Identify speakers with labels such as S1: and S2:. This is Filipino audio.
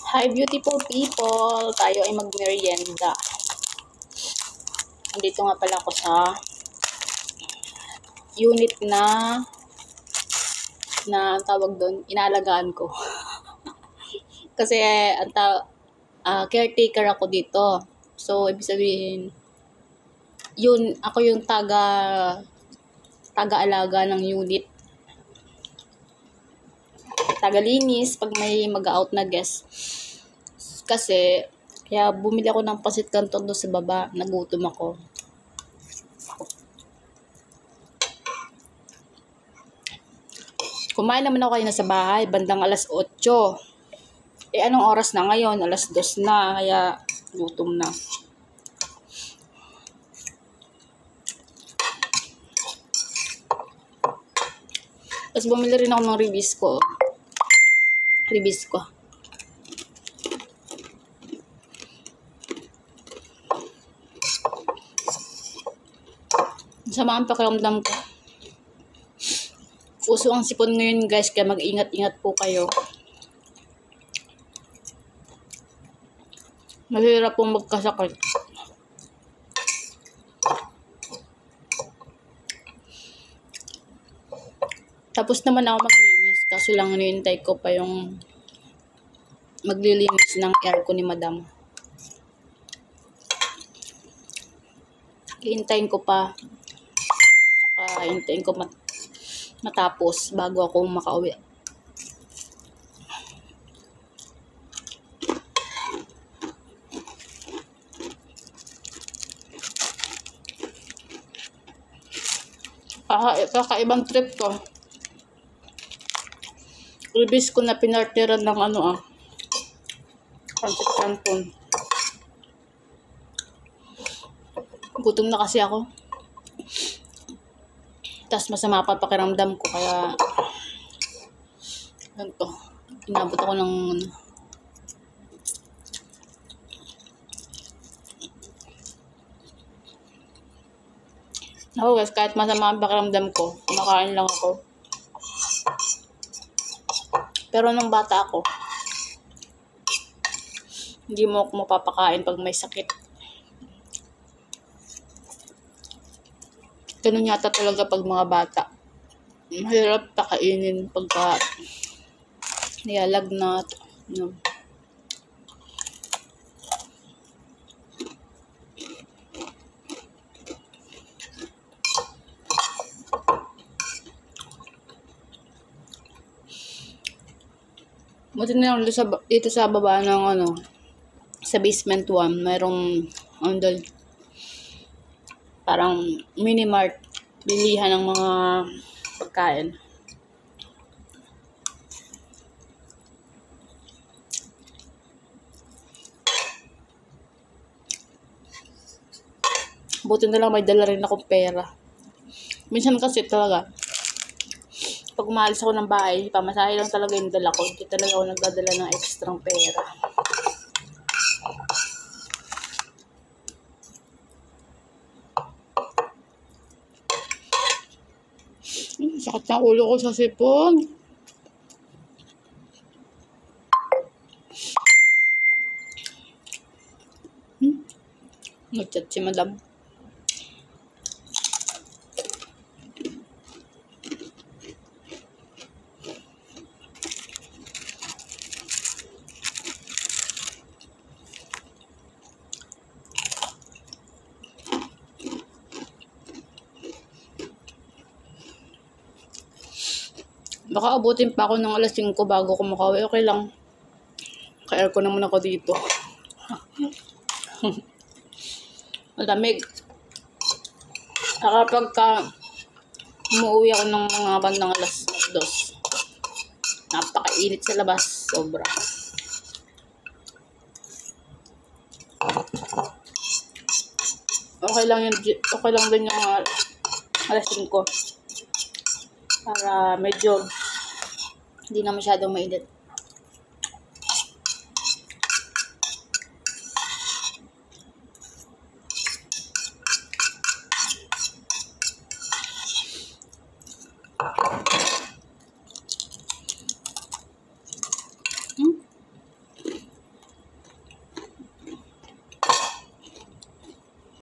S1: Hi beautiful people! Tayo ay magmerienda. Andito nga pala ako sa unit na tawag doon, inaalagaan ko. Kasi caretaker ako dito. So, ibig sabihin, ako yung taga-alaga ng unit. Taga-linis pag may mag-out na guest. Kasi, kaya bumili ako ng pasit canton doon sa baba. Nagutom ako. Kumain naman ako kayo na sa bahay, bandang alas 8. Anong oras na ngayon? Alas 2 na, kaya gutom na. Tapos bumili rin ako ng ribisco. Sama ang pakiramdam ko. Uso ang sipon ngayon guys, kaya mag-ingat-ingat po kayo. Mahirap pong magkasakit. Tapos naman ako maglinis, kaso lang hinihintay ko pa yung maglilinis ng air ko ni madam. Hihintayin ko pa. Saka hintayin ko matapos bago ako makauwi. Kakaibang trip ko. Ribis ko na pinartiran ng pancit canton. Gutom na kasi ako. Tapos masama pa pakiramdam ko, kaya ganito. Inabot ako ng ako guys, kahit masama ang pakiramdam ko, kumakain lang ako. Pero nung bata ako, hindi mo ako mapapakain pag may sakit. Ganun yata talaga pag mga bata. Mahirap pakainin pagka nilalagnat. Buti na lang dito sa baba ng sa basement 1, mayroong doon parang mini mart, bilihan ng mga pagkain. Buti na lang may dala rin akong pera. Minsan kasi talaga, pag umalis ako ng bahay, pamasahe lang talaga yung dala ko. Hindi talaga ako nagdadala ng extrang pera. Sakit na ulo ko sa sipon. Nag-chat si madam. Baka abutin pa ako ng alas 5 bago ko makauwi. Okay lang. Ka-air ko naman ako dito. Malamig. Kapag umuwi ako ng mga bandang alas 2, napakainit sa labas. Sobra. Okay lang din yung alas 5. Para medyo hindi na masyadong mainit.